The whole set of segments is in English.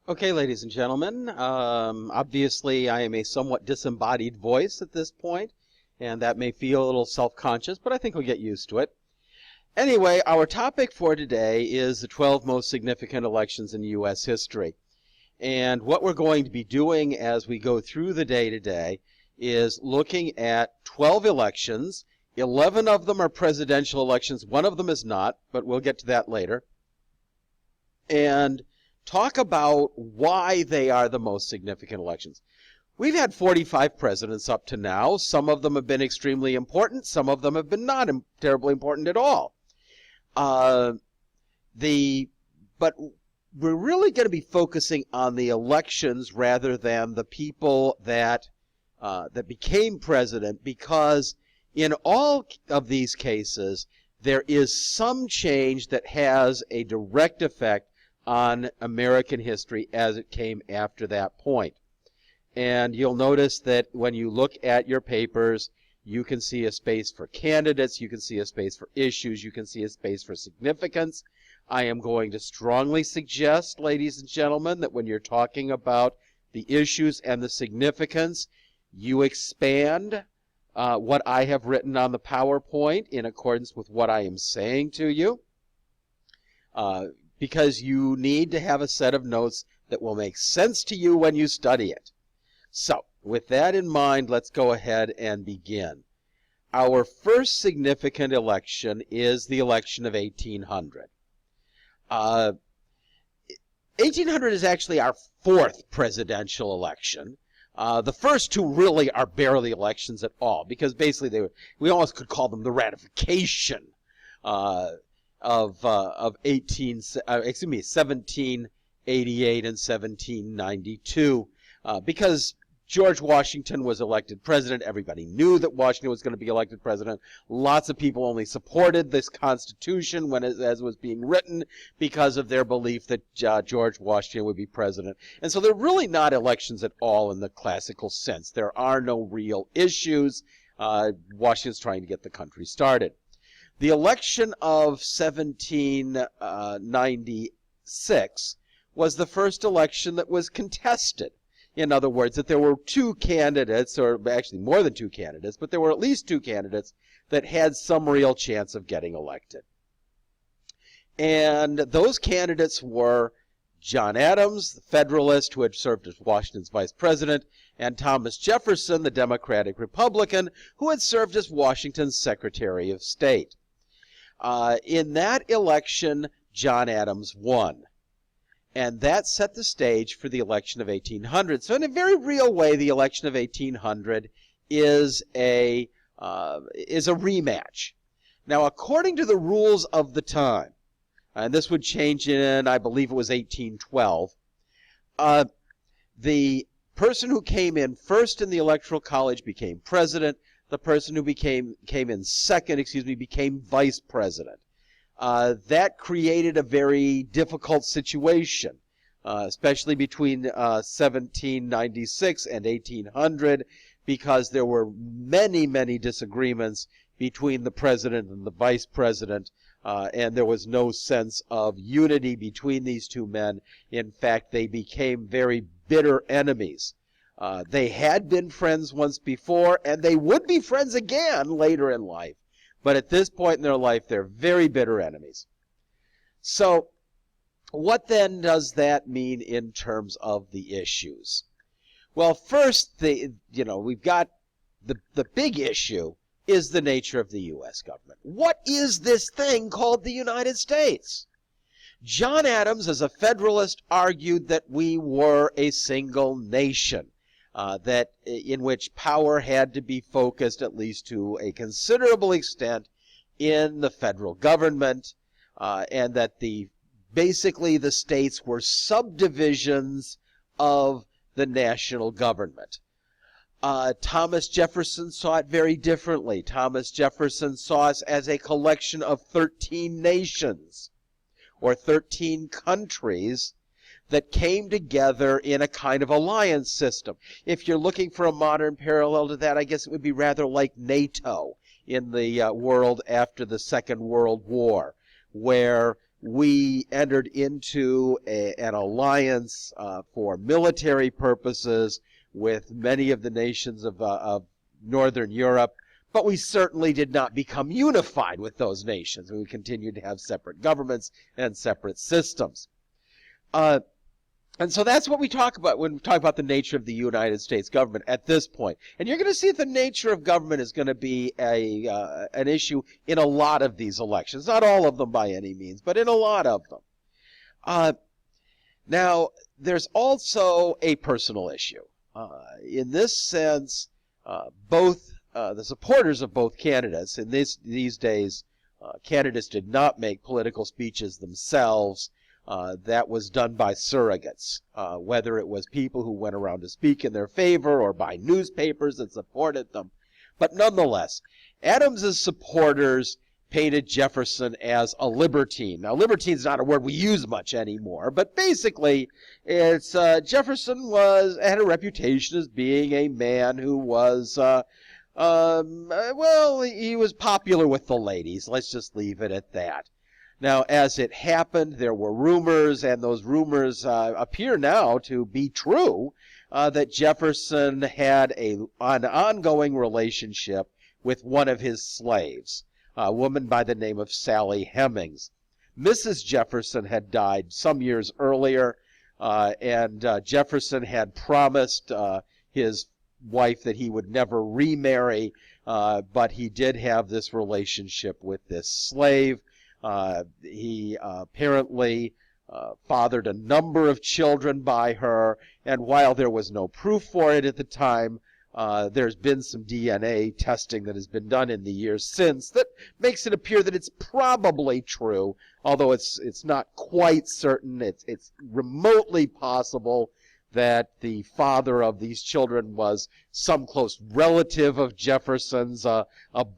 Okay, ladies and gentlemen, obviously I am a somewhat disembodied voice at this point, and that may feel a little self-conscious, but I think we'll get used to it. Anyway, our topic for today is the 12 most significant elections in U.S. history. And what we're going to be doing as we go through the day today is looking at 12 elections. 11 of them are presidential elections. One of them is not, but we'll get to that later. And talk about why they are the most significant elections. We've had 45 presidents up to now. Some of them have been extremely important. Some of them have been not terribly important at all. But we're really going to be focusing on the elections rather than the people that became president, because in all of these cases, there is some change that has a direct effect on American history as it came after that point. And you'll notice that when you look at your papers, you can see a space for candidates, you can see a space for issues, you can see a space for significance. I am going to strongly suggest, ladies and gentlemen, that when you're talking about the issues and the significance, you expand what I have written on the PowerPoint in accordance with what I am saying to you. Because you need to have a set of notes that will make sense to you when you study it. So, with that in mind, let's go ahead and begin. Our first significant election is the election of 1800. 1800 is actually our fourth presidential election. The first two really are barely elections at all, because basically we almost could call them the ratification of 1788 and 1792, because George Washington was elected president. Everybody knew that Washington was going to be elected president. Lots of people only supported this Constitution as it was being written because of their belief that George Washington would be president. And so they're really not elections at all in the classical sense. There are no real issues. Washington's trying to get the country started. The election of 1796 was the first election that was contested. In other words, that there were two candidates, or actually more than two candidates, but there were at least two candidates that had some real chance of getting elected. And those candidates were John Adams, the Federalist, who had served as Washington's vice president, and Thomas Jefferson, the Democratic Republican, who had served as Washington's Secretary of State. In that election, John Adams won. And that set the stage for the election of 1800. So in a very real way, the election of 1800 is a rematch. Now, according to the rules of the time, and this would change in, I believe it was 1812, the person who came in first in the Electoral College became president. The person who came in second, became vice president. That created a very difficult situation, especially between 1796 and 1800, because there were many, many disagreements between the president and the vice president, and there was no sense of unity between these two men. In fact, they became very bitter enemies. They had been friends once before, and they would be friends again later in life. But at this point in their life, they're very bitter enemies. So what then does that mean in terms of the issues? Well, first, we've got the big issue is the nature of the U.S. government. What is this thing called the United States? John Adams, as a Federalist, argued that we were a single nation. In which power had to be focused, at least to a considerable extent, in the federal government, and that basically the states were subdivisions of the national government. Thomas Jefferson saw it very differently. Thomas Jefferson saw us as a collection of 13 nations, or 13 countries, that came together in a kind of alliance system. If you're looking for a modern parallel to that, I guess it would be rather like NATO in the world after the Second World War, where we entered into an alliance for military purposes with many of the nations of Northern Europe, but we certainly did not become unified with those nations. We continued to have separate governments and separate systems. And so that's what we talk about when we talk about the nature of the United States government at this point. And you're going to see that the nature of government is going to be an issue in a lot of these elections. Not all of them by any means, but in a lot of them. Now, there's also a personal issue. In this sense, both the supporters of both candidates, in these days, candidates did not make political speeches themselves. That was done by surrogates, whether it was people who went around to speak in their favor or by newspapers that supported them. But nonetheless, Adams's supporters painted Jefferson as a libertine. Now, libertine's not a word we use much anymore, but basically, it's Jefferson had a reputation as being a man who was, well, he was popular with the ladies. Let's just leave it at that. Now, as it happened, there were rumors, and those rumors appear now to be true, that Jefferson had an ongoing relationship with one of his slaves, a woman by the name of Sally Hemings. Mrs. Jefferson had died some years earlier, and Jefferson had promised his wife that he would never remarry, but he did have this relationship with this slave. He apparently fathered a number of children by her, and while there was no proof for it at the time, there's been some DNA testing that has been done in the years since that makes it appear that it's probably true, although it's not quite certain. It's remotely possible that the father of these children was some close relative of Jefferson's, a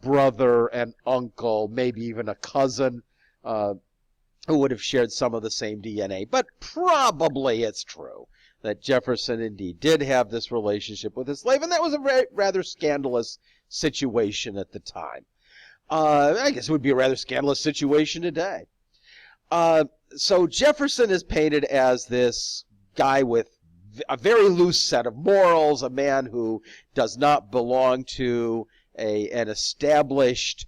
brother, an uncle, maybe even a cousin, who would have shared some of the same DNA. But probably it's true that Jefferson indeed did have this relationship with his slave, and that was a rather scandalous situation at the time. I guess it would be a rather scandalous situation today. So Jefferson is painted as this guy with a very loose set of morals, a man who does not belong to an established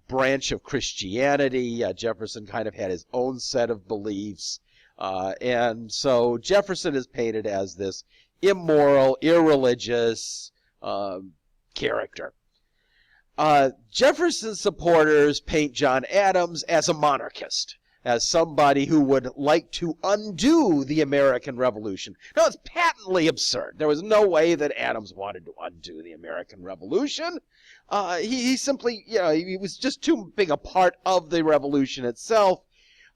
branch of Christianity. Jefferson kind of had his own set of beliefs. And so Jefferson is painted as this immoral, irreligious character. Jefferson's supporters paint John Adams as a monarchist, as somebody who would like to undo the American Revolution. Now, it's patently absurd. There was no way that Adams wanted to undo the American Revolution. He simply, he was just too big a part of the revolution itself.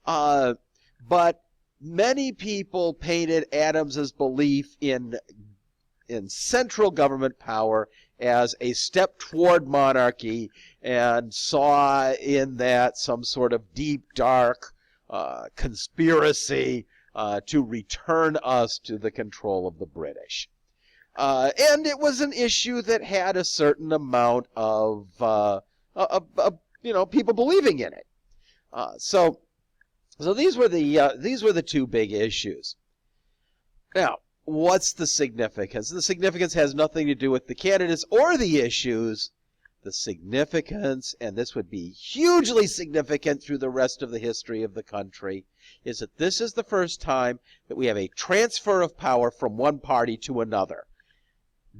But many people painted Adams's belief in central government power as a step toward monarchy, and saw in that some sort of deep, dark conspiracy to return us to the control of the British. And it was an issue that had a certain amount of people believing in it. So these were the two big issues. Now, what's the significance? The significance has nothing to do with the candidates or the issues. The significance, and this would be hugely significant through the rest of the history of the country, is that this is the first time that we have a transfer of power from one party to another.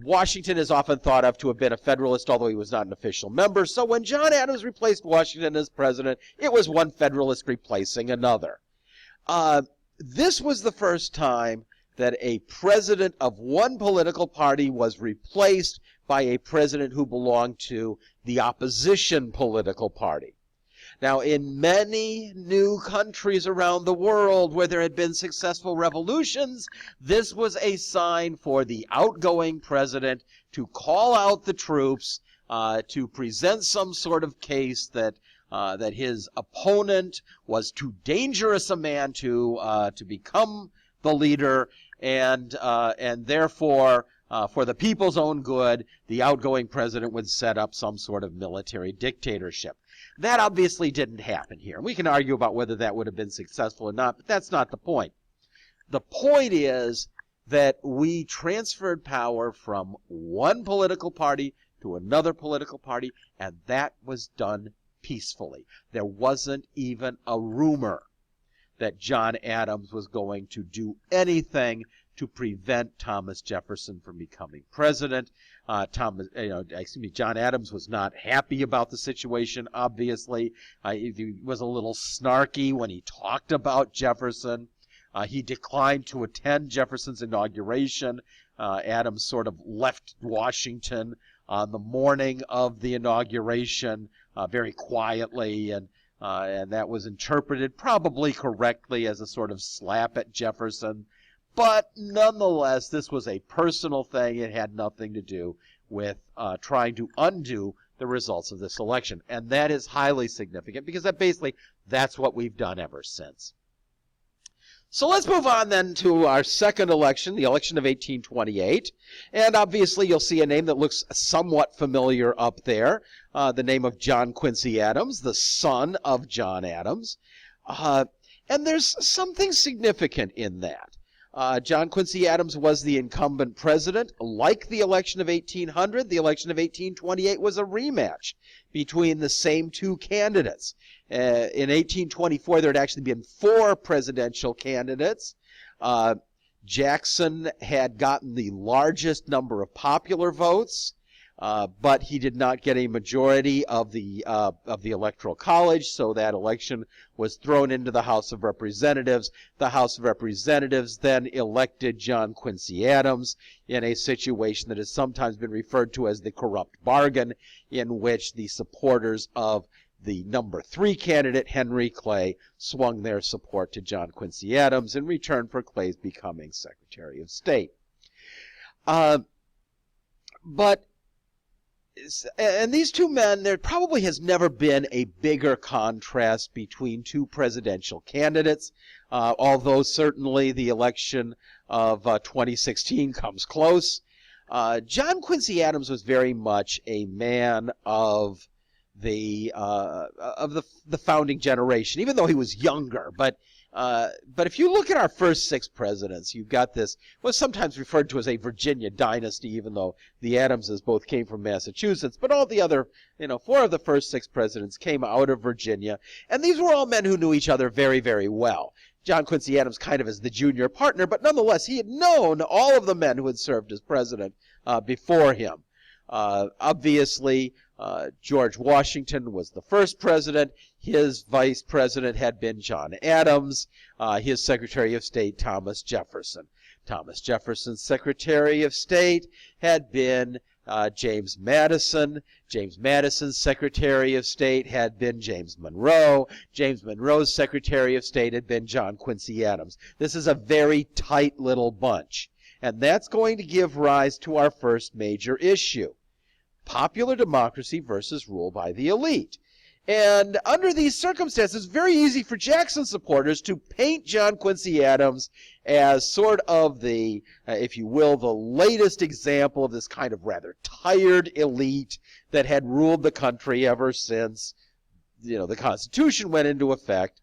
Washington is often thought of to have been a Federalist, although he was not an official member. So when John Adams replaced Washington as president, it was one Federalist replacing another. This was the first time that a president of one political party was replaced by a president who belonged to the opposition political party. Now, in many new countries around the world where there had been successful revolutions, this was a sign for the outgoing president to call out the troops, to present some sort of case that his opponent was too dangerous a man to become the leader, and therefore, for the people's own good, the outgoing president would set up some sort of military dictatorship. That obviously didn't happen here. We can argue about whether that would have been successful or not, but that's not the point. The point is that we transferred power from one political party to another political party, and that was done peacefully. There wasn't even a rumor that John Adams was going to do anything to prevent Thomas Jefferson from becoming president. John Adams was not happy about the situation, obviously. He was a little snarky when he talked about Jefferson. He declined to attend Jefferson's inauguration. Adams sort of left Washington on the morning of the inauguration very quietly, and that was interpreted probably correctly as a sort of slap at Jefferson. But nonetheless, this was a personal thing. It had nothing to do with trying to undo the results of this election. And that is highly significant because that's what we've done ever since. So let's move on then to our second election, the election of 1828. And obviously you'll see a name that looks somewhat familiar up there, the name of John Quincy Adams, the son of John Adams. And there's something significant in that. John Quincy Adams was the incumbent president. Like the election of 1800, the election of 1828 was a rematch between the same two candidates. In 1824, there had actually been 4 presidential candidates. Jackson had gotten the largest number of popular votes, but he did not get a majority of the Electoral College, so that election was thrown into the House of Representatives. The House of Representatives then elected John Quincy Adams in a situation that has sometimes been referred to as the corrupt bargain, in which the supporters of the number 3 candidate, Henry Clay, swung their support to John Quincy Adams in return for Clay's becoming Secretary of State. And these two men, there probably has never been a bigger contrast between two presidential candidates, although certainly the election of 2016 comes close. John Quincy Adams was very much a man of the founding generation, even though he was younger. But if you look at our first 6 presidents, you've got this, what's sometimes referred to as a Virginia dynasty, even though the Adamses both came from Massachusetts. But all the other, 4 of the first 6 presidents came out of Virginia. And these were all men who knew each other very, very well. John Quincy Adams kind of as the junior partner, but nonetheless, he had known all of the men who had served as president before him. Obviously, George Washington was the first president. His vice president had been John Adams. His Secretary of State, Thomas Jefferson. Thomas Jefferson's Secretary of State had been James Madison. James Madison's Secretary of State had been James Monroe. James Monroe's Secretary of State had been John Quincy Adams. This is a very tight little bunch. And that's going to give rise to our first major issue. Popular democracy versus rule by the elite. And under these circumstances, very easy for Jackson supporters to paint John Quincy Adams as sort of the, if you will, the latest example of this kind of rather tired elite that had ruled the country ever since, the Constitution went into effect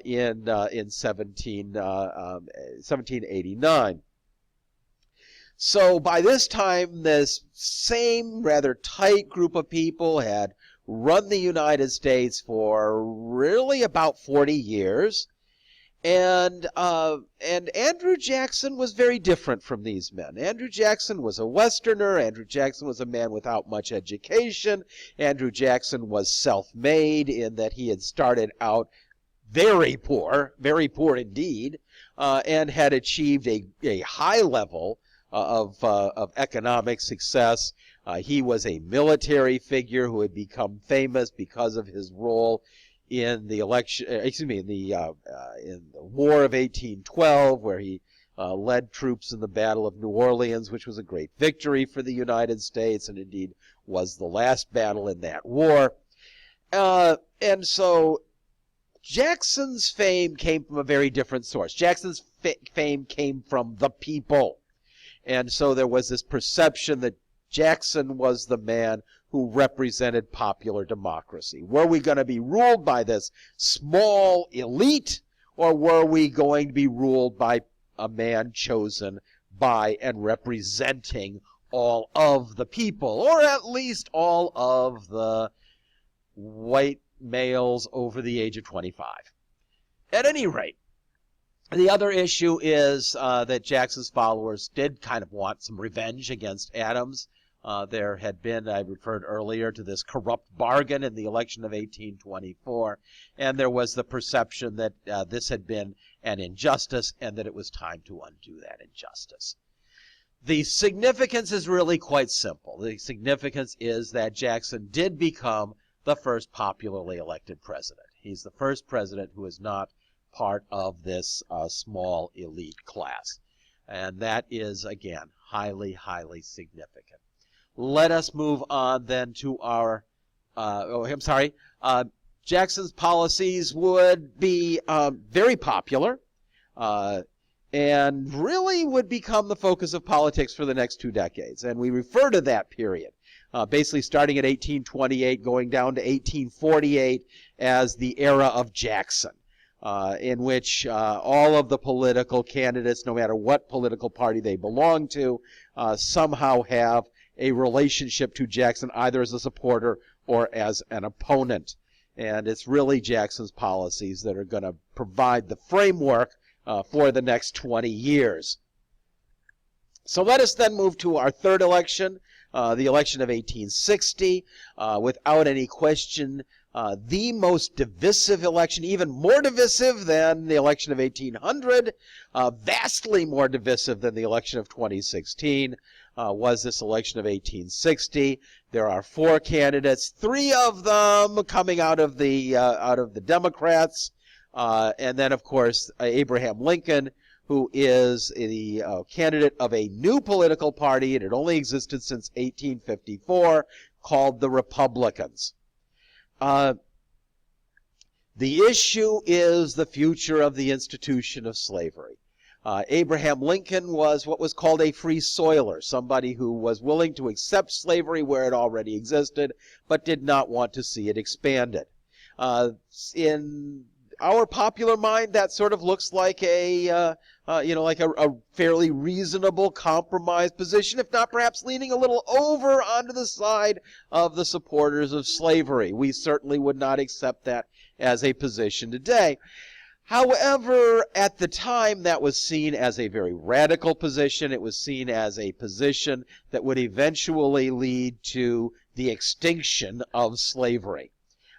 in 1789. So by this time, this same rather tight group of people had run the United States for really about 40 years. And Andrew Jackson was very different from these men. Andrew Jackson was a Westerner. Andrew Jackson was a man without much education. Andrew Jackson was self-made in that he had started out very poor indeed, and had achieved a high level of economic success. He was a military figure who had become famous because of his role in the in the War of 1812, where he led troops in the Battle of New Orleans, which was a great victory for the United States, and indeed was the last battle in that war. And so Jackson's fame came from a very different source. Jackson's fame came from the people. And so there was this perception that Jackson was the man who represented popular democracy. Were we going to be ruled by this small elite, or were we going to be ruled by a man chosen by and representing all of the people, or at least all of the white males over the age of 25? At any rate, the other issue is that Jackson's followers did kind of want some revenge against Adams. There had been, I referred earlier to this corrupt bargain in the election of 1824, and there was the perception that this had been an injustice and that it was time to undo that injustice. The significance is really quite simple. The significance is that Jackson did become the first popularly elected president. He's the first president who is not part of this small elite class. And that is, again, highly, highly significant. Let us move on then to our, Jackson's policies would be very popular and really would become the focus of politics for the next 2 decades. And we refer to that period, basically starting at 1828, going down to 1848 as the era of Jackson. In which all of the political candidates, no matter what political party they belong to, somehow have a relationship to Jackson, either as a supporter or as an opponent. And it's really Jackson's policies that are going to provide the framework for the next 20 years. So let us then move to our third election, the election of 1860. Without any question, the most divisive election, even more divisive than the election of 1800, vastly more divisive than the election of 2016, was this election of 1860. There are 4 candidates, 3 of them coming out of the Democrats, and then of course Abraham Lincoln, who is the candidate of a new political party. It had only existed since 1854, called the Republicans. The issue is the future of the institution of slavery. Abraham Lincoln was what was called a free soiler, somebody who was willing to accept slavery where it already existed, but did not want to see it expanded. In our popular mind, that sort of looks like a fairly reasonable compromise position, if not perhaps leaning a little over onto the side of the supporters of slavery. We certainly would not accept that as a position today. However, at the time, that was seen as a very radical position. It was seen as a position that would eventually lead to the extinction of slavery.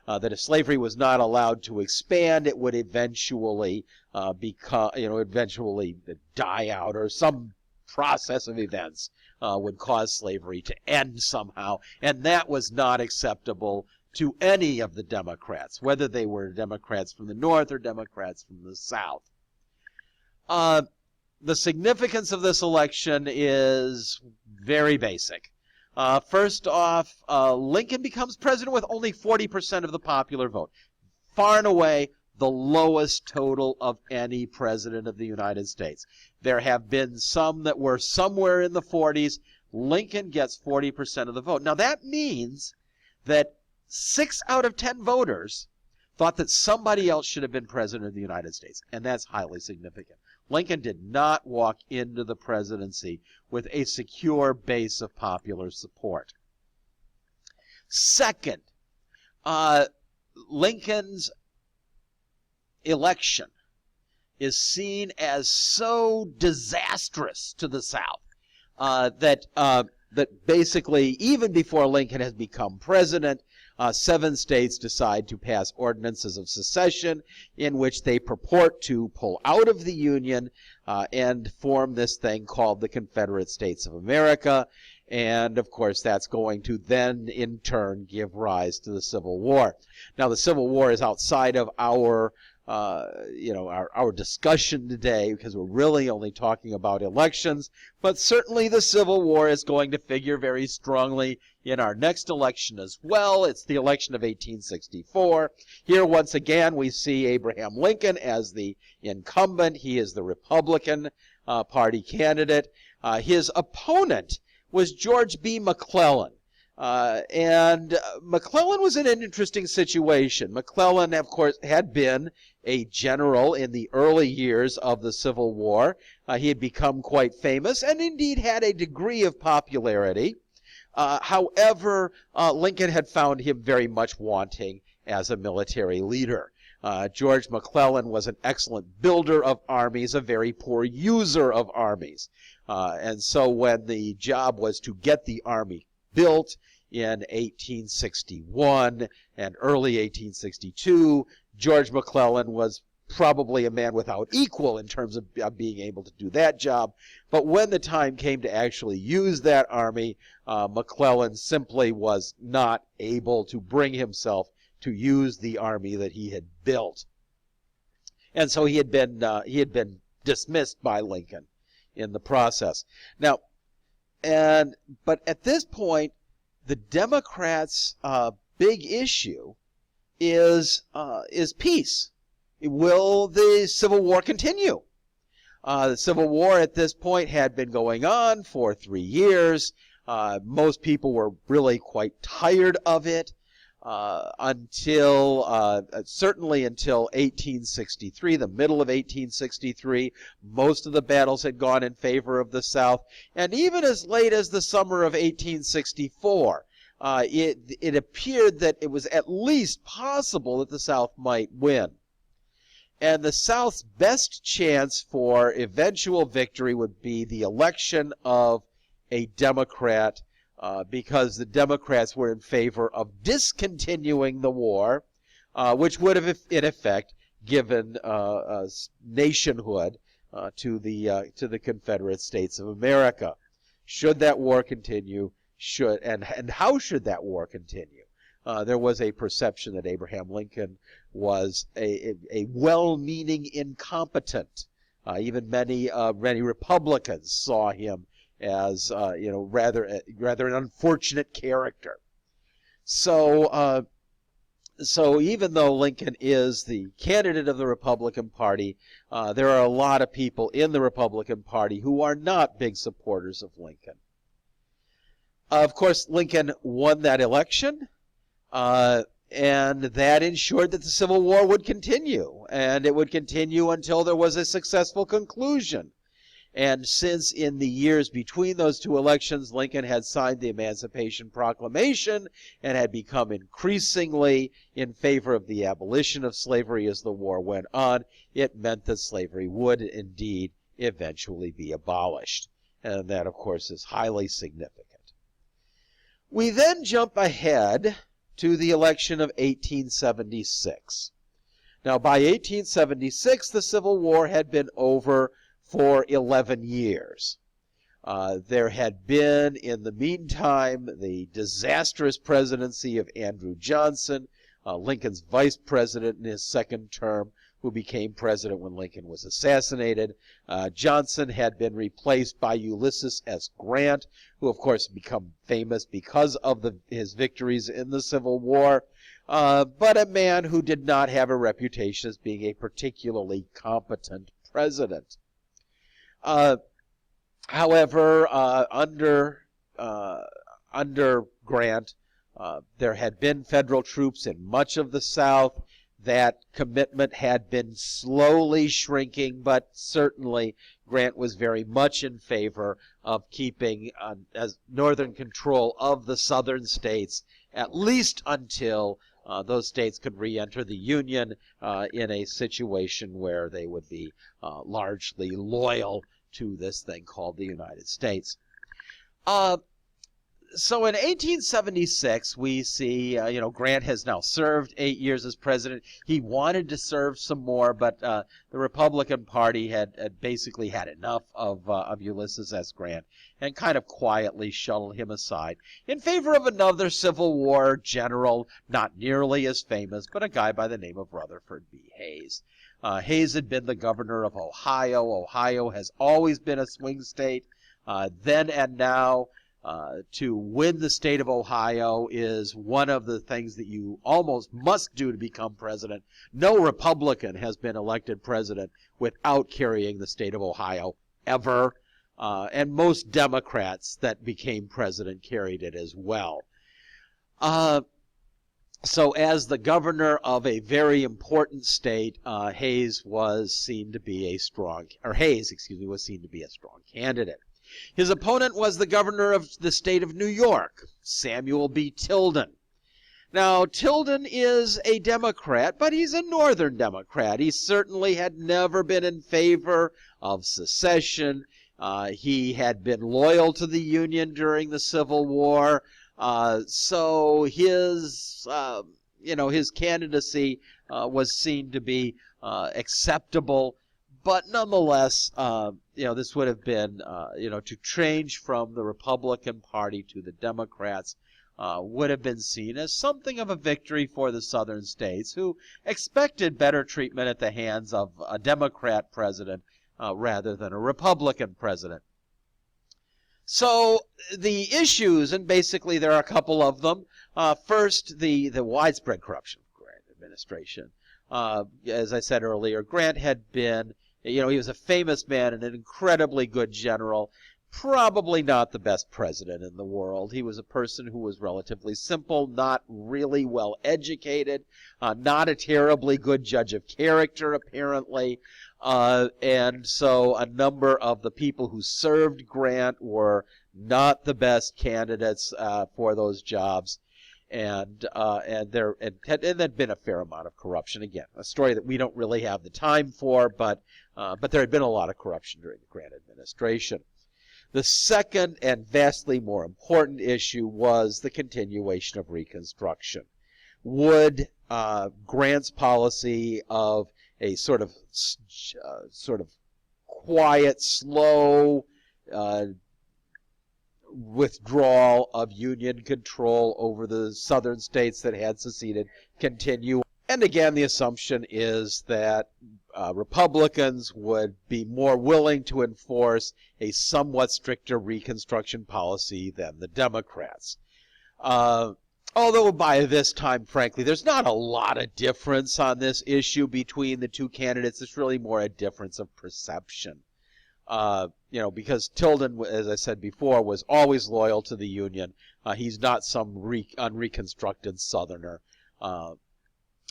That if slavery was not allowed to expand, it would eventually eventually die out, or some process of events would cause slavery to end somehow, and that was not acceptable to any of the Democrats, whether they were Democrats from the North or Democrats from the South. The significance of this election is very basic. First off, Lincoln becomes president with only 40% of the popular vote. Far and away the lowest total of any president of the United States. There have been some that were somewhere in the 40s. Lincoln gets 40% of the vote. Now that means that 6 out of 10 voters thought that somebody else should have been president of the United States, and that's highly significant. Lincoln did not walk into the presidency with a secure base of popular support. Second, Lincoln's election is seen as so disastrous to the South that basically, even before Lincoln has become president, 7 states decide to pass ordinances of secession in which they purport to pull out of the Union and form this thing called the Confederate States of America. And of course, that's going to then in turn give rise to the Civil War. Now, the Civil War is outside of our discussion today, because we're really only talking about elections, but certainly the Civil War is going to figure very strongly in our next election as well. It's the election of 1864. Here, once again, we see Abraham Lincoln as the incumbent. He is the Republican Party candidate. His opponent was George B. McClellan. And McClellan was in an interesting situation. McClellan, of course, had been a general in the early years of the Civil War. He had become quite famous and indeed had a degree of popularity. However, Lincoln had found him very much wanting as a military leader. George McClellan was an excellent builder of armies, a very poor user of armies. And so when the job was to get the army built in 1861 and early 1862, George McClellan was probably a man without equal in terms of being able to do that job. But when the time came to actually use that army, McClellan simply was not able to bring himself to use the army that he had built. And so he had been dismissed by Lincoln in the process. Now, but at this point, the Democrats' big issue is peace. Will the Civil War continue? The Civil War at this point had been going on for 3 years. Most people were really quite tired of it certainly until 1863, the middle of 1863. Most of the battles had gone in favor of the South. And even as late as the summer of 1864, it appeared that it was at least possible that the South might win. And the South's best chance for eventual victory would be the election of a Democrat, because the Democrats were in favor of discontinuing the war, which would have, in effect, given nationhood to the Confederate States of America. Should that war continue? And how should that war continue? There was a perception that Abraham Lincoln was a well-meaning incompetent. Even many Republicans saw him as rather an unfortunate character. So even though Lincoln is the candidate of the Republican Party, there are a lot of people in the Republican Party who are not big supporters of Lincoln. Of course, Lincoln won that election, and that ensured that the Civil War would continue, and it would continue until there was a successful conclusion. And since in the years between those two elections, Lincoln had signed the Emancipation Proclamation and had become increasingly in favor of the abolition of slavery as the war went on, it meant that slavery would indeed eventually be abolished. And that, of course, is highly significant. We then jump ahead to the election of 1876. Now, by 1876, the Civil War had been over for 11 years. There had been, in the meantime, the disastrous presidency of Andrew Johnson, Lincoln's vice president in his second term, who became president when Lincoln was assassinated. Johnson had been replaced by Ulysses S. Grant, who of course became famous because of his victories in the Civil War, but a man who did not have a reputation as being a particularly competent president. However, under Grant, there had been federal troops in much of the South. That commitment had been slowly shrinking, but certainly Grant was very much in favor of keeping as northern control of the southern states, at least until those states could re-enter the Union in a situation where they would be largely loyal to this thing called the United States. So in 1876, we see, Grant has now served 8 years as president. He wanted to serve some more, but the Republican Party had basically had enough of Ulysses S. Grant and kind of quietly shuttled him aside in favor of another Civil War general, not nearly as famous, but a guy by the name of Rutherford B. Hayes. Hayes had been the governor of Ohio. Ohio has always been a swing state, then and now. To win the state of Ohio is one of the things that you almost must do to become president. No Republican has been elected president without carrying the state of Ohio, ever. and most Democrats that became president carried it as well. So as the governor of a very important state, Hayes was seen to be a strong candidate. His opponent was the governor of the state of New York, Samuel B. Tilden. Now, Tilden is a Democrat, but he's a Northern Democrat. He certainly had never been in favor of secession. He had been loyal to the Union during the Civil War. So his candidacy was seen to be acceptable, but nonetheless, this would have been, to change from the Republican Party to the Democrats would have been seen as something of a victory for the Southern states, who expected better treatment at the hands of a Democrat president rather than a Republican president. So the issues, and basically there are a couple of them. First, the widespread corruption of Grant administration. As I said earlier, Grant had been, he was a famous man and an incredibly good general. Probably not the best president in the world. He was a person who was relatively simple, not really well educated, not a terribly good judge of character, apparently. And so a number of the people who served Grant were not the best candidates for those jobs. And there had been a fair amount of corruption. Again, a story that we don't really have the time for, but there had been a lot of corruption during the Grant administration. The second and vastly more important issue was the continuation of Reconstruction. Would Grant's policy of a sort of quiet, slow withdrawal of Union control over the southern states that had seceded continue? And again, the assumption is that Republicans would be more willing to enforce a somewhat stricter Reconstruction policy than the Democrats. Although by this time, frankly, there's not a lot of difference on this issue between the two candidates. It's really more a difference of perception. Because Tilden, as I said before, was always loyal to the Union. He's not some unreconstructed Southerner.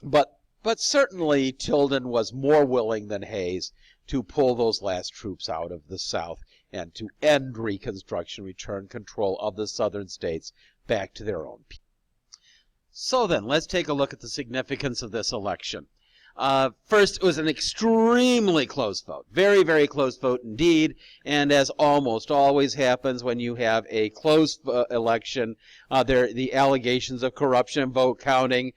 But certainly Tilden was more willing than Hayes to pull those last troops out of the South and to end Reconstruction, return control of the southern states back to their own people. So then, let's take a look at the significance of this election. First, it was an extremely close vote. Very, very close vote indeed. And as almost always happens when you have a close election, the allegations of corruption and vote counting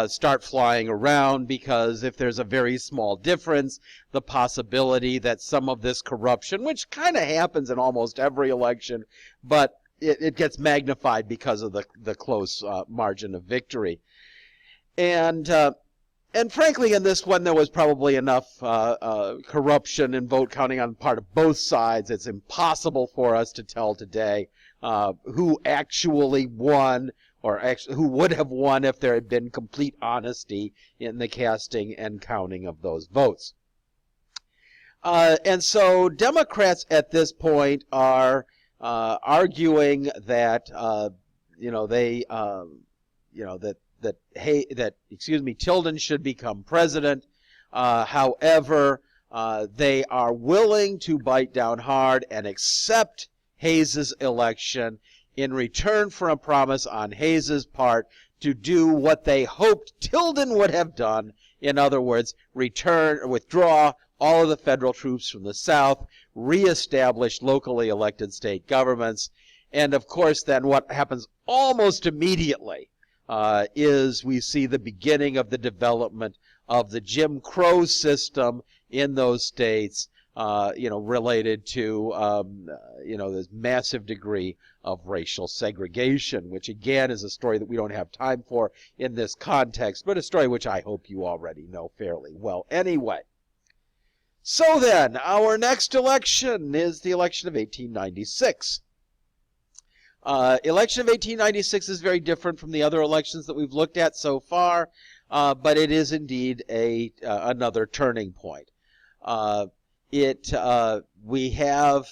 start flying around, because if there's a very small difference, the possibility that some of this corruption, which kind of happens in almost every election, but it gets magnified because of the close margin of victory. And frankly, in this one, there was probably enough corruption and vote counting on the part of both sides. It's impossible for us to tell today who actually won, or who would have won if there had been complete honesty in the casting and counting of those votes. And so Democrats at this point are arguing that Tilden should become president. However, they are willing to bite down hard and accept Hayes's election in return for a promise on Hayes's part to do what they hoped Tilden would have done. In other words, withdraw all of the federal troops from the South, reestablish locally elected state governments, and of course then what happens almost immediately is we see the beginning of the development of the Jim Crow system in those states, related to, this massive degree of racial segregation, which again is a story that we don't have time for in this context, but a story which I hope you already know fairly well anyway. So then, our next election is the election of 1896. Election of 1896 is very different from the other elections that we've looked at so far, but it is indeed another turning point. We have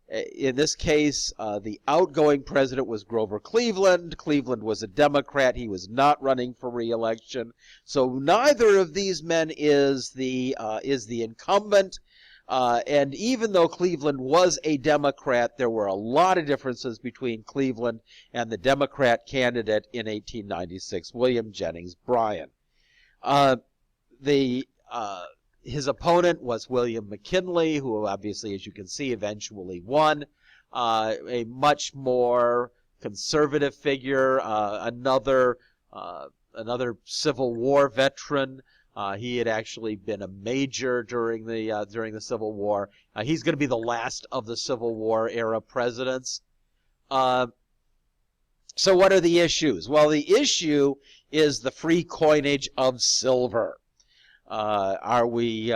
In this case, the outgoing president was Grover Cleveland. Cleveland was a Democrat. He was not running for re-election. So neither of these men is the incumbent. And even though Cleveland was a Democrat, there were a lot of differences between Cleveland and the Democrat candidate in 1896, William Jennings Bryan. His opponent was William McKinley, who obviously, as you can see, eventually won. A much more conservative figure, another Civil War veteran. He had actually been a major during the Civil War. He's going to be the last of the Civil War era presidents. So what are the issues? Well, the issue is the free coinage of silver. Are we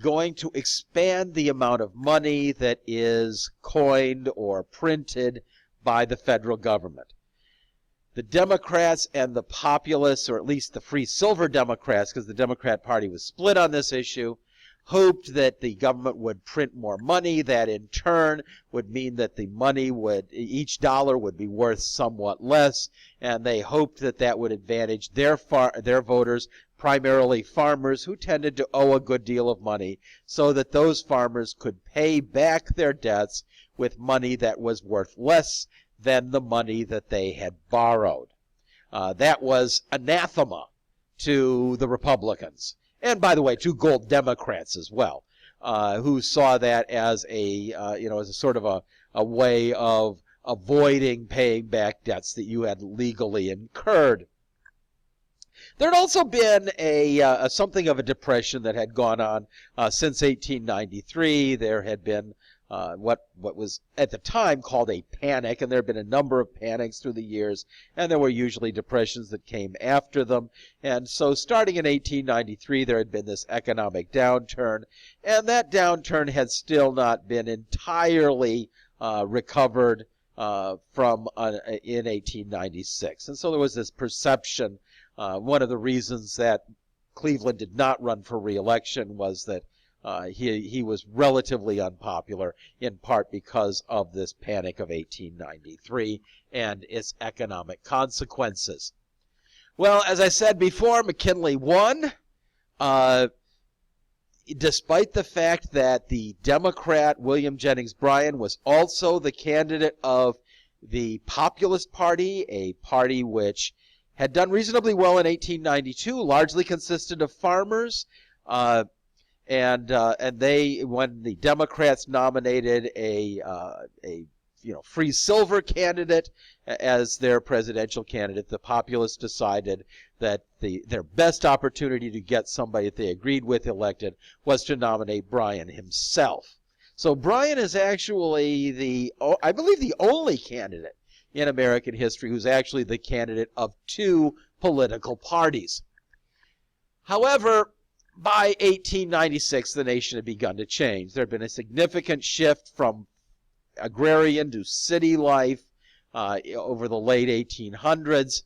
going to expand the amount of money that is coined or printed by the federal government? The Democrats and the populists, or at least the Free Silver Democrats, because the Democrat Party was split on this issue, hoped that the government would print more money. That in turn would mean that the money each dollar would be worth somewhat less, and they hoped that that would advantage their voters, primarily farmers who tended to owe a good deal of money, so that those farmers could pay back their debts with money that was worth less than the money that they had borrowed. That was anathema to the Republicans, and by the way, to Gold Democrats as well, who saw that as as a sort of a way of avoiding paying back debts that you had legally incurred. There had also been something of a depression that had gone on since 1893. There had been what was at the time called a panic, and there had been a number of panics through the years, and there were usually depressions that came after them. And so starting in 1893, there had been this economic downturn, and that downturn had still not been entirely recovered from in 1896. And so there was this perception. One of the reasons that Cleveland did not run for re-election was that he was relatively unpopular, in part because of this panic of 1893 and its economic consequences. Well, as I said before, McKinley won, despite the fact that the Democrat William Jennings Bryan was also the candidate of the Populist Party, a party which had done reasonably well in 1892, largely consisted of farmers. And they, when the Democrats nominated a free silver candidate as their presidential candidate, the populists decided that their best opportunity to get somebody that they agreed with elected was to nominate Bryan himself. So Bryan is actually I believe the only candidate in American history who's actually the candidate of two political parties. However, by 1896, the nation had begun to change. There had been a significant shift from agrarian to city life over the late 1800s.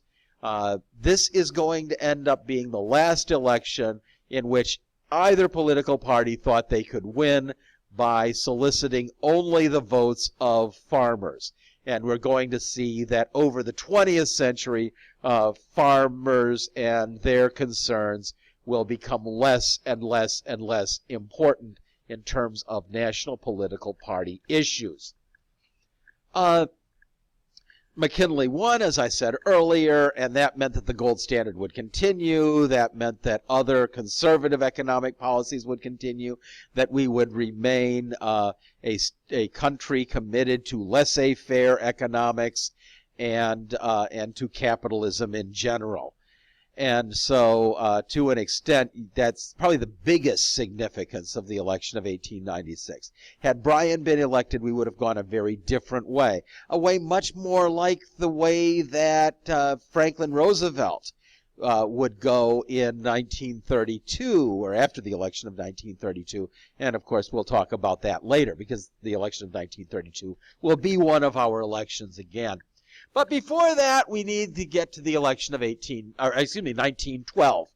This is going to end up being the last election in which either political party thought they could win by soliciting only the votes of farmers. And we're going to see that over the 20th century, farmers and their concerns will become less and less and less important in terms of national political party issues. McKinley won, as I said earlier, and that meant that the gold standard would continue. That meant that other conservative economic policies would continue, that we would remain a country committed to laissez-faire economics and to capitalism in general. And so, to an extent, that's probably the biggest significance of the election of 1896. Had Bryan been elected, we would have gone a very different way, a way much more like the way that Franklin Roosevelt would go in 1932, or after the election of 1932. And, of course, we'll talk about that later, because the election of 1932 will be one of our elections again. But before that, we need to get to the election of 1912.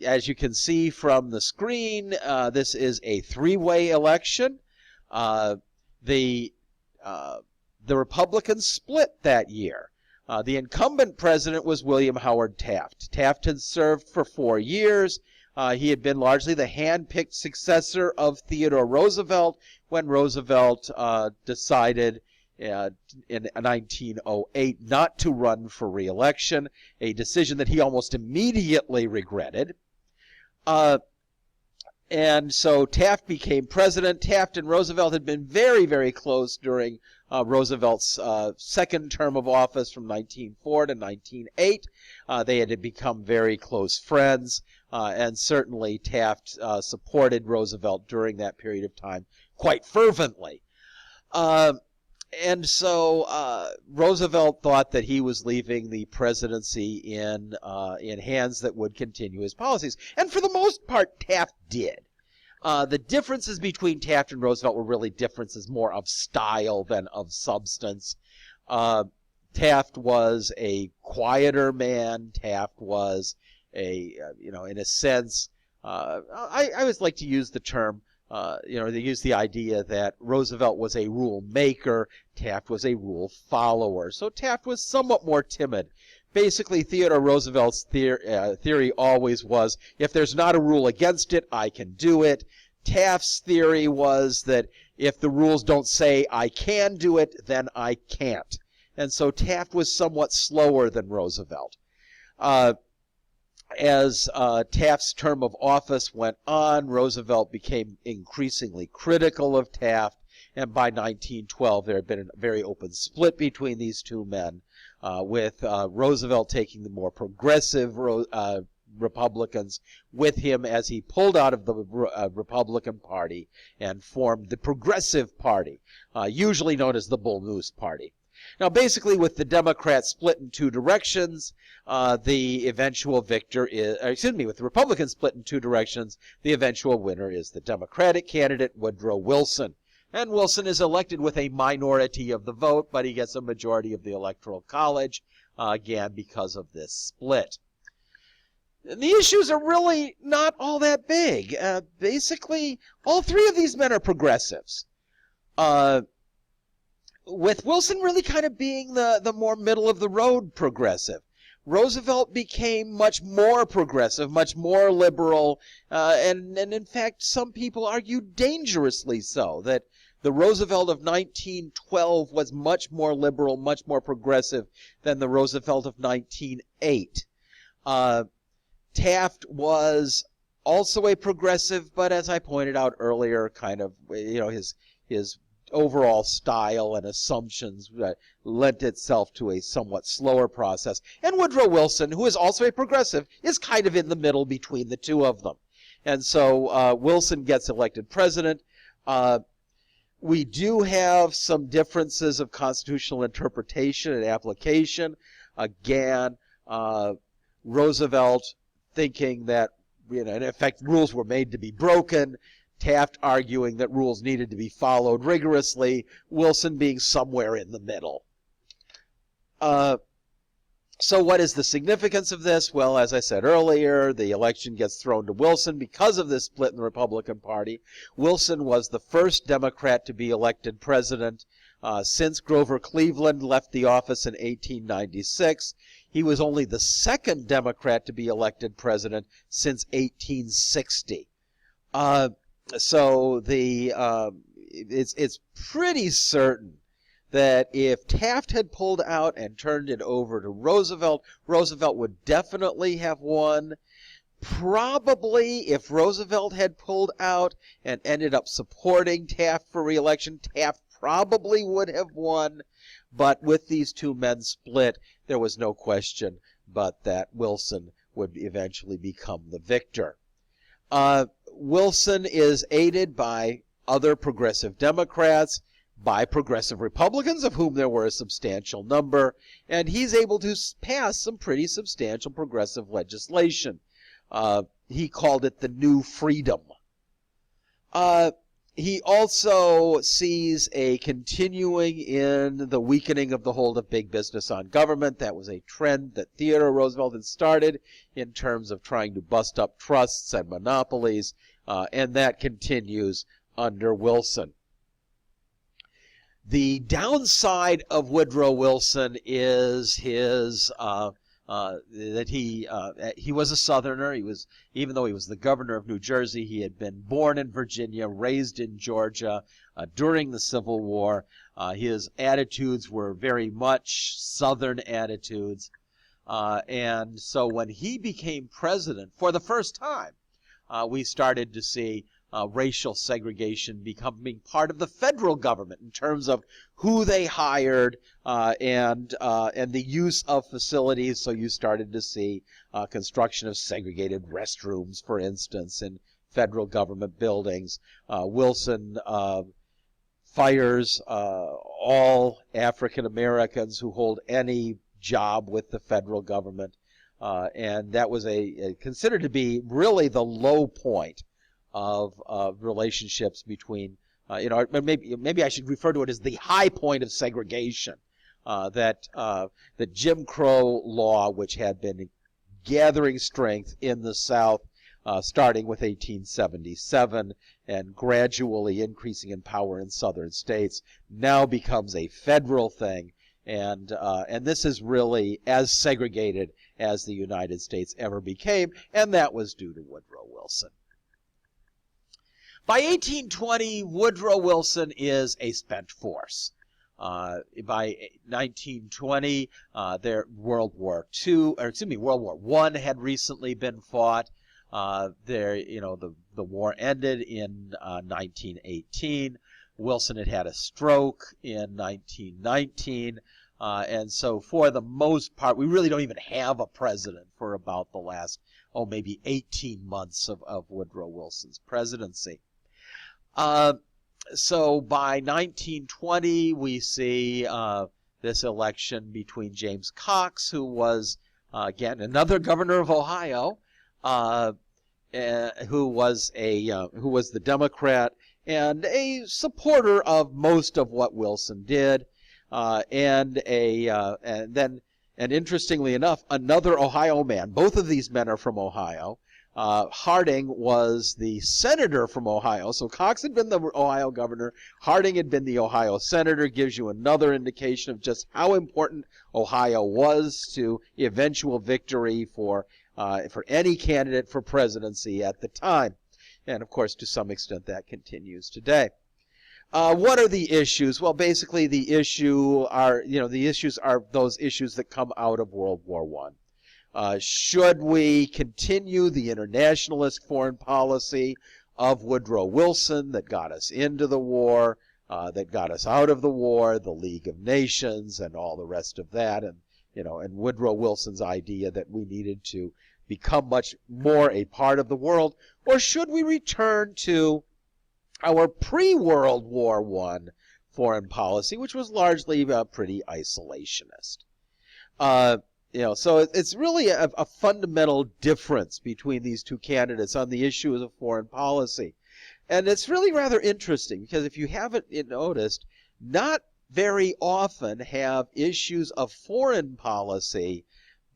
As you can see from the screen, this is a three-way election. The Republicans split that year. The incumbent president was William Howard Taft. Taft had served for 4 years. He had been largely the hand-picked successor of Theodore Roosevelt when Roosevelt decided in 1908 not to run for re-election, a decision that he almost immediately regretted. And so Taft became president. Taft and Roosevelt had been very, very close during Roosevelt's second term of office from 1904 to 1908. They had become very close friends, and certainly Taft supported Roosevelt during that period of time quite fervently. And so Roosevelt thought that he was leaving the presidency in hands that would continue his policies. And for the most part, Taft did. The differences between Taft and Roosevelt were really differences more of style than of substance. Taft was a quieter man. Taft was in a sense, I always like to use the term, they use the idea that Roosevelt was a rule maker, Taft was a rule follower. So Taft was somewhat more timid. Basically, Theodore Roosevelt's theory always was, if there's not a rule against it, I can do it. Taft's theory was that if the rules don't say I can do it, then I can't. And so Taft was somewhat slower than Roosevelt. As Taft's term of office went on, Roosevelt became increasingly critical of Taft, and by 1912 there had been a very open split between these two men, with Roosevelt taking the more progressive Republicans with him as he pulled out of the Republican Party and formed the Progressive Party, usually known as the Bull Moose Party. Now, basically, with the Democrats split in two directions, the eventual victor is, with the Republicans split in two directions, the eventual winner is the Democratic candidate, Woodrow Wilson. And Wilson is elected with a minority of the vote, but he gets a majority of the Electoral College, again, because of this split. And the issues are really not all that big. Basically, all three of these men are progressives. With Wilson really kind of being the more middle-of-the-road progressive. Roosevelt became much more progressive, much more liberal, and in fact, some people argue dangerously so, that the Roosevelt of 1912 was much more liberal, much more progressive than the Roosevelt of 1908. Taft was also a progressive, but as I pointed out earlier, kind of, his overall style and assumptions lent itself to a somewhat slower process. And Woodrow Wilson, who is also a progressive, is kind of in the middle between the two of them. And so Wilson gets elected president. We do have some differences of constitutional interpretation and application. Again, Roosevelt thinking that, in effect, rules were made to be broken. Taft arguing that rules needed to be followed rigorously, Wilson being somewhere in the middle. So what is the significance of this? Well, as I said earlier, the election gets thrown to Wilson because of this split in the Republican Party. Wilson was the first Democrat to be elected president since Grover Cleveland left the office in 1896. He was only the second Democrat to be elected president since 1860. So it's pretty certain that if Taft had pulled out and turned it over to Roosevelt, Roosevelt would definitely have won. Probably if Roosevelt had pulled out and ended up supporting Taft for re-election, Taft probably would have won. But with these two men split, there was no question but that Wilson would eventually become the victor. Wilson is aided by other progressive Democrats, by progressive Republicans, of whom there were a substantial number, and he's able to pass some pretty substantial progressive legislation. He called it the New Freedom. He also sees a continuing in the weakening of the hold of big business on government. That was a trend that Theodore Roosevelt had started in terms of trying to bust up trusts and monopolies, and that continues under Wilson. The downside of Woodrow Wilson is his that he was a Southerner. Even though he was the governor of New Jersey, he had been born in Virginia, raised in Georgia during the Civil War. His attitudes were very much Southern attitudes. And so when he became president for the first time, we started to see racial segregation becoming part of the federal government in terms of who they hired and the use of facilities. So you started to see construction of segregated restrooms, for instance, in federal government buildings. Wilson fires all African Americans who hold any job with the federal government, and that was considered to be really the low point of relationships between, maybe I should refer to it as the high point of segregation. That Jim Crow law, which had been gathering strength in the South, starting with 1877 and gradually increasing in power in southern states, now becomes a federal thing. And this is really as segregated as the United States ever became, and that was due to Woodrow Wilson. By 1820, Woodrow Wilson is a spent force. By 1920, World War I had recently been fought. The war ended in 1918. Wilson had had a stroke in 1919. And so for the most part, we really don't even have a president for about the last, maybe 18 months of Woodrow Wilson's presidency. So by 1920, we see this election between James Cox, who was, again, another governor of Ohio, who was the Democrat and a supporter of most of what Wilson did, and interestingly enough, another Ohio man. Both of these men are from Ohio. Harding was the senator from Ohio. So Cox had been the Ohio governor. Harding had been the Ohio senator. Gives you another indication of just how important Ohio was to eventual victory for any candidate for presidency at the time. And of course, to some extent, that continues today. What are the issues? Well, basically, the issues are those issues that come out of World War I. Should we continue the internationalist foreign policy of Woodrow Wilson that got us into the war, that got us out of the war, the League of Nations, and all the rest of that, and Woodrow Wilson's idea that we needed to become much more a part of the world, or should we return to our pre-World War I foreign policy, which was largely pretty isolationist? So it's really a fundamental difference between these two candidates on the issues of foreign policy. And it's really rather interesting because if you haven't noticed, not very often have issues of foreign policy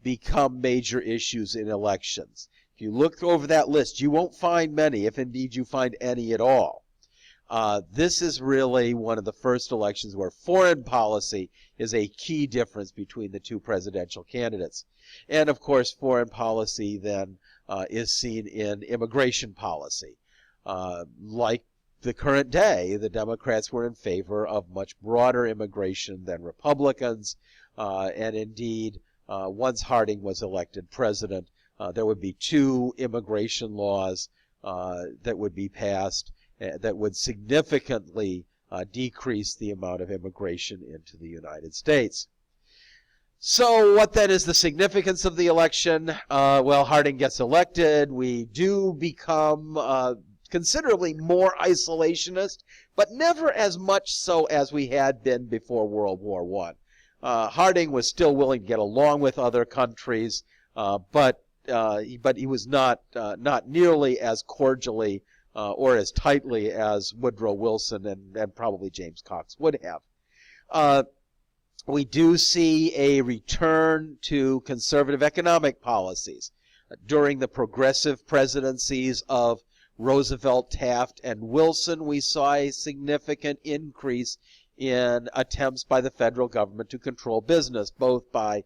become major issues in elections. If you look over that list, you won't find many, if indeed you find any at all. This is really one of the first elections where foreign policy is a key difference between the two presidential candidates. And of course, foreign policy then is seen in immigration policy. Like the current day, the Democrats were in favor of much broader immigration than Republicans. And indeed, once Harding was elected president, there would be 2 immigration laws that would be passed that would significantly decrease the amount of immigration into the United States. So what then is the significance of the election? Well, Harding gets elected. We do become considerably more isolationist, but never as much so as we had been before World War I. Harding was still willing to get along with other countries, but he was not nearly as cordially or as tightly as Woodrow Wilson and probably James Cox would have. We do see a return to conservative economic policies. During the progressive presidencies of Roosevelt, Taft, and Wilson, we saw a significant increase in attempts by the federal government to control business, both by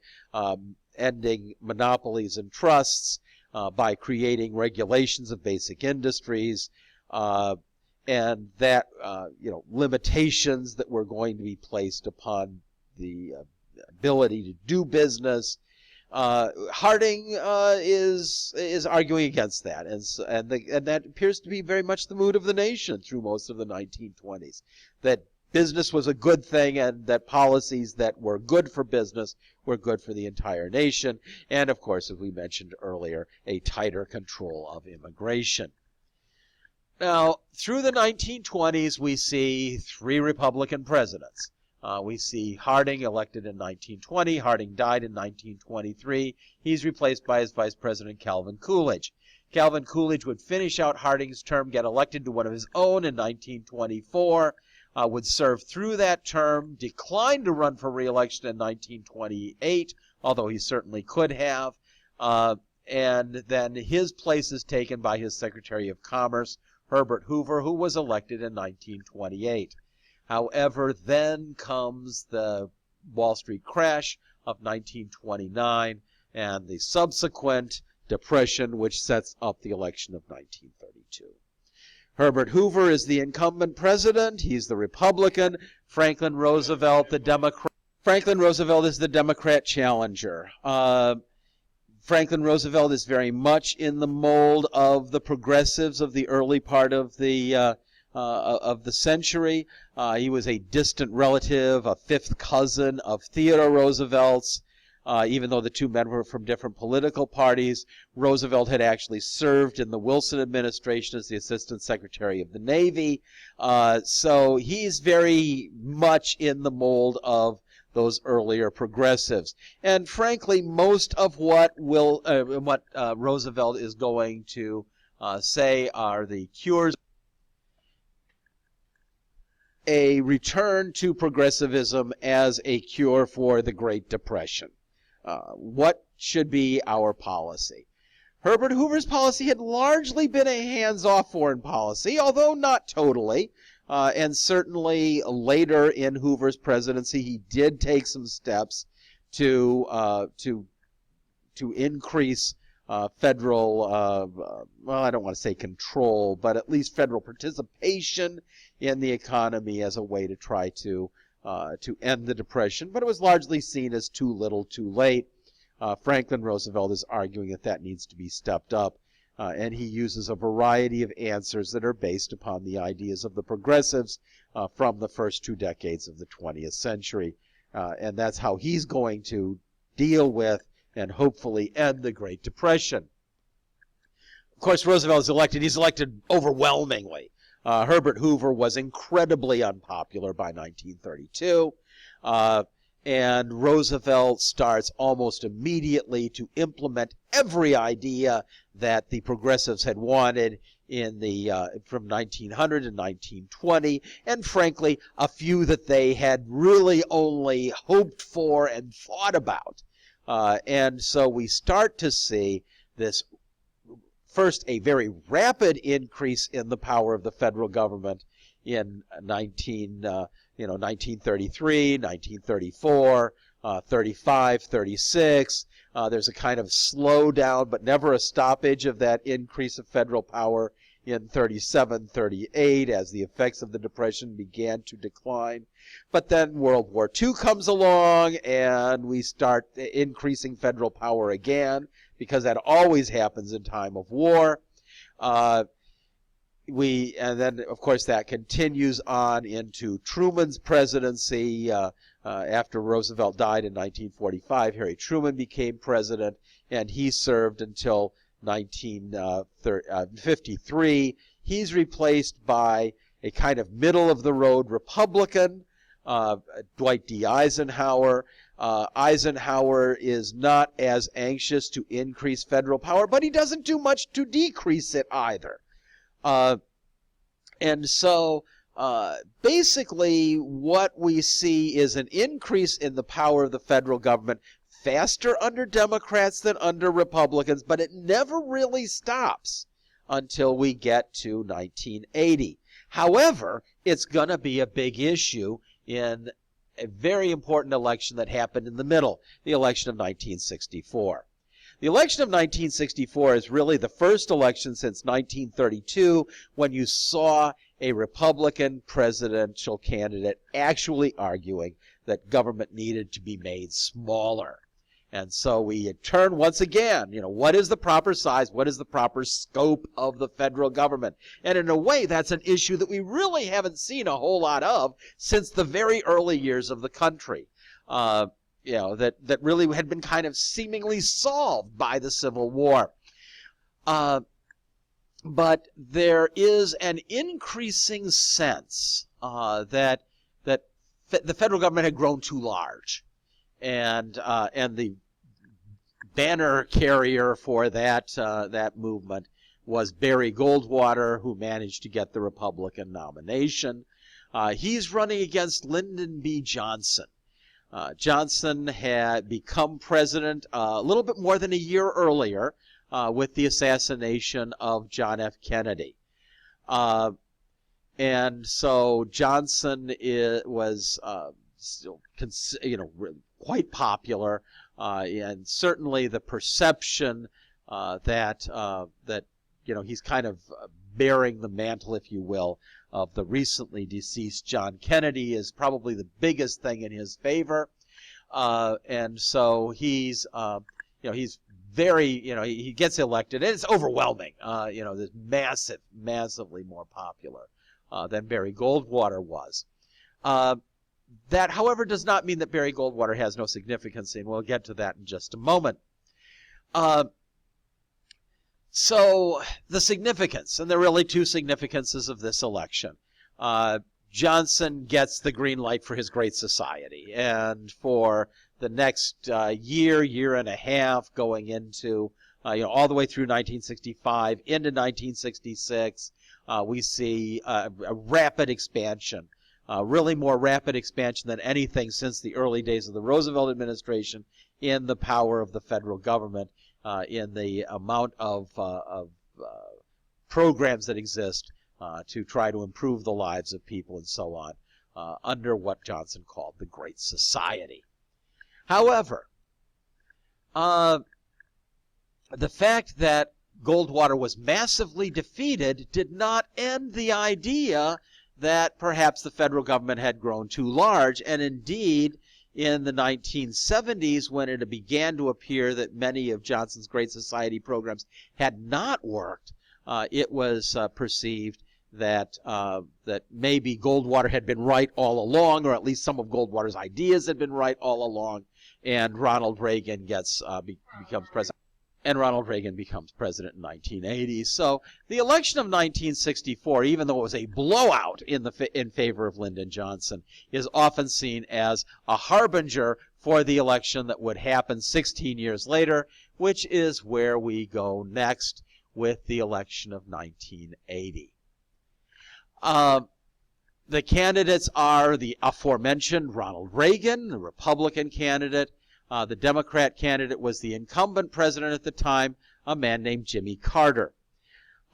ending monopolies and trusts, by creating regulations of basic industries, and that limitations that were going to be placed upon the ability to do business. Harding is arguing against that, and that appears to be very much the mood of the nation through most of the 1920s. That business was a good thing, and that policies that were good for business were good for the entire nation, and of course, as we mentioned earlier, a tighter control of immigration. Now, through the 1920s, we see 3 Republican presidents. We see Harding elected in 1920. Harding died in 1923. He's replaced by his vice president, Calvin Coolidge. Calvin Coolidge would finish out Harding's term, get elected to one of his own in 1924, would serve through that term, declined to run for re-election in 1928, although he certainly could have, and then his place is taken by his Secretary of Commerce, Herbert Hoover, who was elected in 1928. However, then comes the Wall Street crash of 1929 and the subsequent depression, which sets up the election of 1932. Herbert Hoover is the incumbent president. He's the Republican. Franklin Roosevelt, the Democrat. Franklin Roosevelt is the Democrat challenger. Franklin Roosevelt is very much in the mold of the progressives of the early part of the century. He was a distant relative, a fifth cousin of Theodore Roosevelt's. Even though the two men were from different political parties, Roosevelt had actually served in the Wilson administration as the Assistant Secretary of the Navy. So he's very much in the mold of those earlier progressives. And frankly, most of what Roosevelt is going to say are the cures. A return to progressivism as a cure for the Great Depression. What should be our policy? Herbert Hoover's policy had largely been a hands-off foreign policy, although not totally. And certainly later in Hoover's presidency, he did take some steps to increase federal, well, I don't want to say control, but at least federal participation in the economy as a way to try to end the Depression. But it was largely seen as too little, too late. Franklin Roosevelt is arguing that needs to be stepped up. And he uses a variety of answers that are based upon the ideas of the progressives from the first 2 decades of the 20th century. And that's how he's going to deal with and hopefully end the Great Depression. Of course, Roosevelt is elected. He's elected overwhelmingly. Herbert Hoover was incredibly unpopular by 1932. And Roosevelt starts almost immediately to implement every idea that the progressives had wanted in the from 1900 to 1920, and frankly, a few that they had really only hoped for and thought about. And so we start to see this, first, a very rapid increase in the power of the federal government in 1933, 1934, 35, 36. There's a kind of slowdown, but never a stoppage of that increase of federal power in 37, 38, as the effects of the Depression began to decline. But then World War II comes along, and we start increasing federal power again, because that always happens in time of war. And then, of course, that continues on into Truman's presidency. After Roosevelt died in 1945, Harry Truman became president, and he served until 1953. He's replaced by a kind of middle-of-the-road Republican, Dwight D. Eisenhower. Eisenhower is not as anxious to increase federal power, but he doesn't do much to decrease it either. And so basically what we see is an increase in the power of the federal government, faster under Democrats than under Republicans, but it never really stops until we get to 1980. However, it's going to be a big issue in a very important election that happened in the middle, the election of 1964. The election of 1964 is really the first election since 1932 when you saw a Republican presidential candidate actually arguing that government needed to be made smaller. And so we turn once again, what is the proper size? What is the proper scope of the federal government? And in a way, that's an issue that we really haven't seen a whole lot of since the very early years of the country. That really had been kind of seemingly solved by the Civil War. But there is an increasing sense that the federal government had grown too large. And the banner carrier for that movement was Barry Goldwater, who managed to get the Republican nomination. He's running against Lyndon B. Johnson. Johnson had become president a little bit more than a year earlier with the assassination of John F. Kennedy. And so Johnson was still, quite popular, and certainly the perception that he's kind of bearing the mantle, if you will, of the recently deceased John Kennedy is probably the biggest thing in his favor, and so he's very, he gets elected, and it's overwhelming. This massively more popular than Barry Goldwater was. That, however, does not mean that Barry Goldwater has no significance, and we'll get to that in just a moment. So the significance, and there are really two significances of this election. Johnson gets the green light for his Great Society, and for the next year and a half, going into all the way through 1965 into 1966, we see a rapid expansion. Really more rapid expansion than anything since the early days of the Roosevelt administration in the power of the federal government, in the amount of programs that exist to try to improve the lives of people and so on, under what Johnson called the Great Society. However, the fact that Goldwater was massively defeated did not end the idea that perhaps the federal government had grown too large, and indeed, in the 1970s, when it began to appear that many of Johnson's Great Society programs had not worked, it was perceived that maybe Goldwater had been right all along, or at least some of Goldwater's ideas had been right all along, and Ronald Reagan becomes president. And Ronald Reagan becomes president in 1980. So the election of 1964, even though it was a blowout in favor of Lyndon Johnson, is often seen as a harbinger for the election that would happen 16 years later, which is where we go next with the election of 1980. The candidates are the aforementioned Ronald Reagan, the Republican candidate. The Democrat candidate was the incumbent president at the time, a man named Jimmy Carter.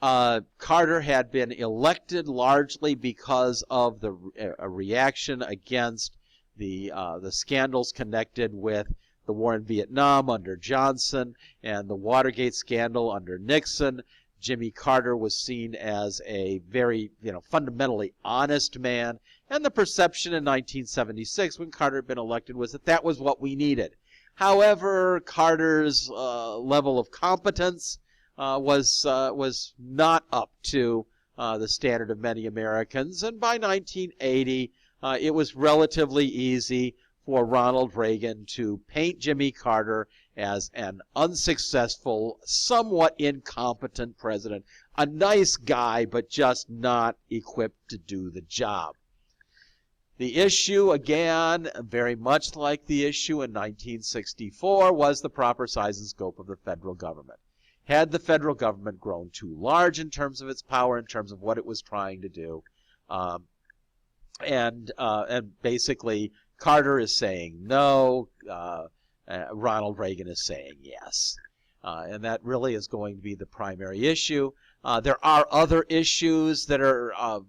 Carter had been elected largely because of a reaction against the scandals connected with the war in Vietnam under Johnson and the Watergate scandal under Nixon. Jimmy Carter was seen as a very, fundamentally honest man, and the perception in 1976 when Carter had been elected was that was what we needed. However, Carter's level of competence was not up to the standard of many Americans, and by 1980, it was relatively easy for Ronald Reagan to paint Jimmy Carter as an unsuccessful, somewhat incompetent president, a nice guy, but just not equipped to do the job. The issue, again, very much like the issue in 1964, was the proper size and scope of the federal government. Had the federal government grown too large in terms of its power, in terms of what it was trying to do? And basically, Carter is saying no, Ronald Reagan is saying yes. And that really is going to be the primary issue. There are other issues that are of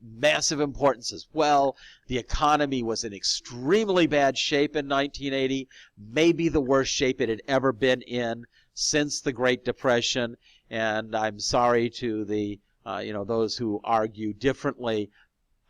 massive importance as well. The economy was in extremely bad shape in 1980, maybe the worst shape it had ever been in since the Great Depression. And I'm sorry to the those who argue differently.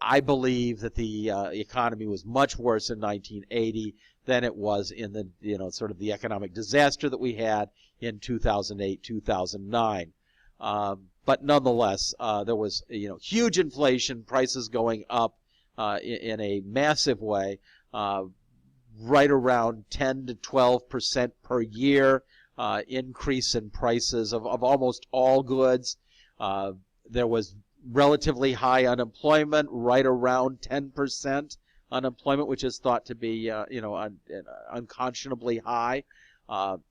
I believe that the economy was much worse in 1980 than it was in the sort of the economic disaster that we had in 2008, 2009. But nonetheless, there was huge inflation, prices going up in a massive way, right around 10 to 12% per year increase in prices of almost all goods. There was relatively high unemployment, right around 10% unemployment, which is thought to be unconscionably high.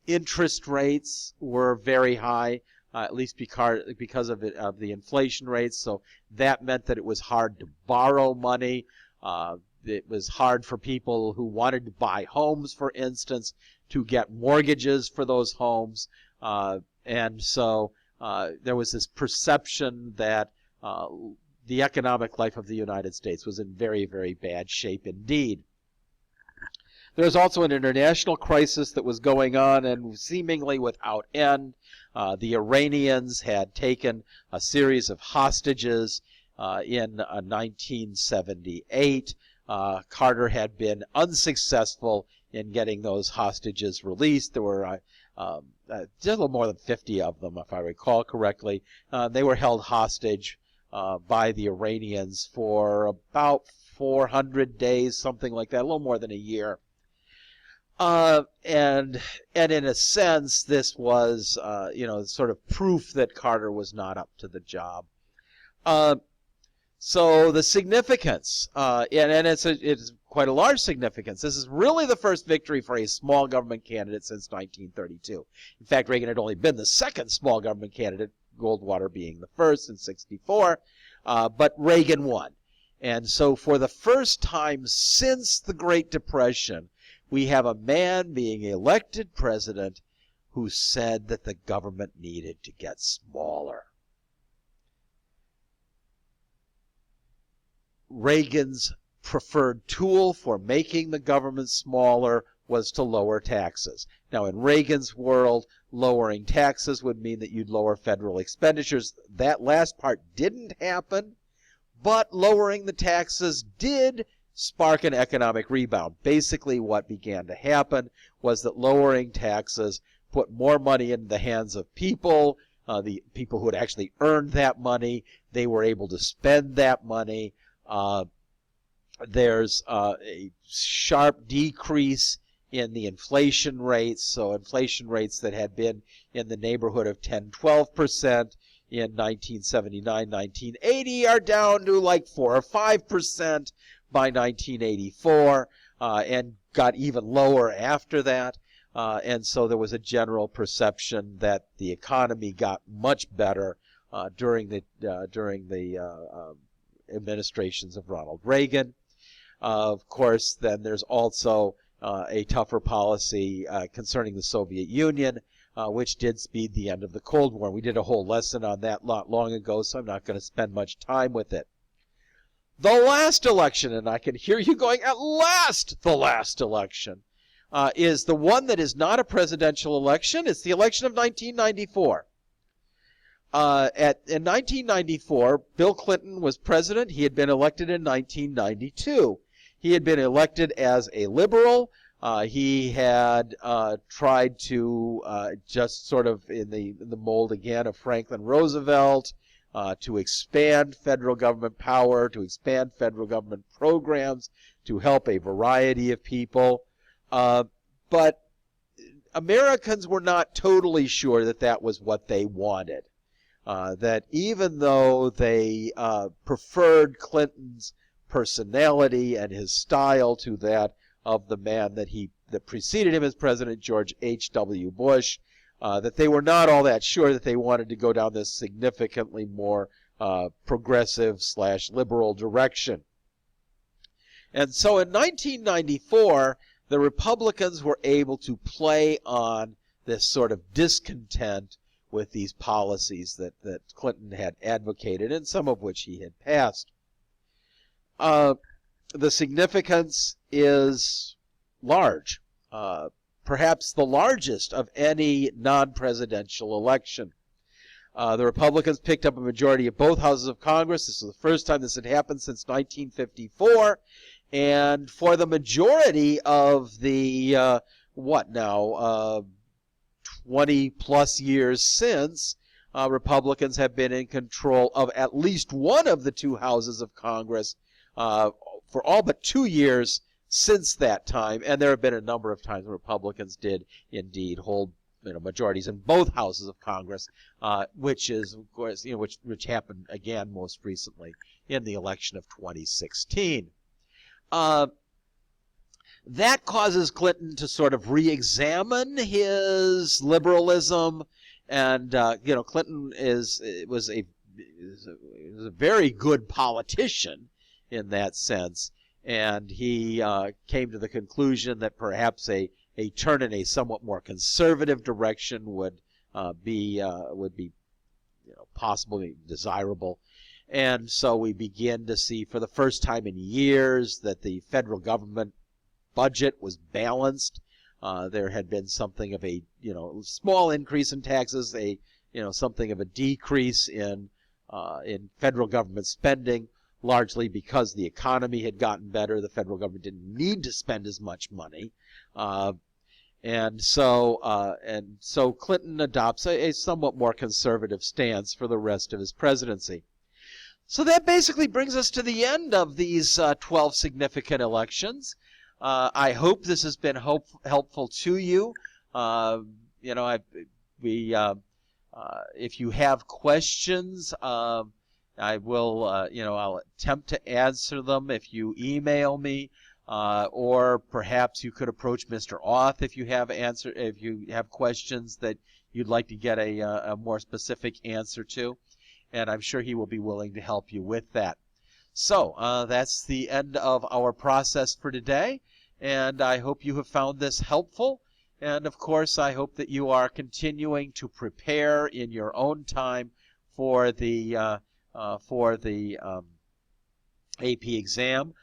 Interest rates were very high. At least because of the inflation rates. So that meant that it was hard to borrow money. It was hard for people who wanted to buy homes, for instance, to get mortgages for those homes. And so there was this perception that the economic life of the United States was in very, very bad shape indeed. There was also an international crisis that was going on and seemingly without end. The Iranians had taken a series of hostages in 1978. Carter had been unsuccessful in getting those hostages released. There were just a little more than 50 of them, if I recall correctly. They were held hostage by the Iranians for about 400 days, something like that, a little more than a year. And in a sense, this was, sort of proof that Carter was not up to the job. So the significance, and it's quite a large significance. This is really the first victory for a small government candidate since 1932. In fact, Reagan had only been the second small government candidate, Goldwater being the first in '64, but Reagan won. And so for the first time since the Great Depression, we have a man being elected president who said that the government needed to get smaller. Reagan's preferred tool for making the government smaller was to lower taxes. Now, in Reagan's world, lowering taxes would mean that you'd lower federal expenditures. That last part didn't happen, but lowering the taxes did spark an economic rebound. Basically, what began to happen was that lowering taxes put more money in the hands of people, the people who had actually earned that money. They were able to spend that money. There's a sharp decrease in the inflation rates. So inflation rates that had been in the neighborhood of 10-12% in 1979, 1980 are down to like 4 or 5% by 1984, and got even lower after that. And so there was a general perception that the economy got much better during the administrations of Ronald Reagan. Of course, then there's also a tougher policy concerning the Soviet Union, which did speed the end of the Cold War. We did a whole lesson on that not long ago, so I'm not going to spend much time with it. The last election, and I can hear you going, at last, the last election, is the one that is not a presidential election. It's the election of 1994. In 1994, Bill Clinton was president. He had been elected in 1992. He had been elected as a liberal. He had tried to just sort of in the mold again of Franklin Roosevelt, to expand federal government power, to expand federal government programs, to help a variety of people. But Americans were not totally sure that that was what they wanted. That even though they preferred Clinton's personality and his style to that of the man that preceded him as president, George H.W. Bush, that they were not all that sure that they wanted to go down this significantly more progressive/liberal direction. And so in 1994, the Republicans were able to play on this sort of discontent with these policies that Clinton had advocated, and some of which he had passed. The significance is large, perhaps the largest of any non-presidential election. The Republicans picked up a majority of both houses of Congress. This was the first time this had happened since 1954. And for the majority of the, 20 plus years since, Republicans have been in control of at least one of the two houses of Congress for all but 2 years since that time. And there have been a number of times when Republicans did indeed hold majorities in both houses of Congress, which is, of course, which happened again most recently in the election of 2016. That causes Clinton to sort of re-examine his liberalism, and Clinton was a very good politician in that sense, and he came to the conclusion that perhaps a turn in a somewhat more conservative direction would be possible, desirable. And so we begin to see for the first time in years that the federal government budget was balanced. There had been something of a small increase in taxes, something of a decrease in federal government spending, largely because the economy had gotten better. The federal government didn't need to spend as much money. And so Clinton adopts a somewhat more conservative stance for the rest of his presidency. So that basically brings us to the end of these 12 significant elections. I hope this has been helpful to you. If you have questions, I will, I'll attempt to answer them if you email me. Or perhaps you could approach Mr. Auth if you have questions that you'd like to get a more specific answer to, and I'm sure he will be willing to help you with that. So that's the end of our process for today, and I hope you have found this helpful. And of course, I hope that you are continuing to prepare in your own time for the AP exam.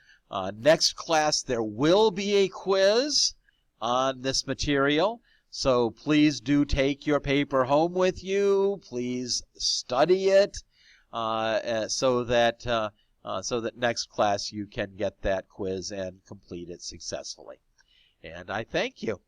Next class, there will be a quiz on this material, so please do take your paper home with you. Please study it so that next class you can get that quiz and complete it successfully. And I thank you.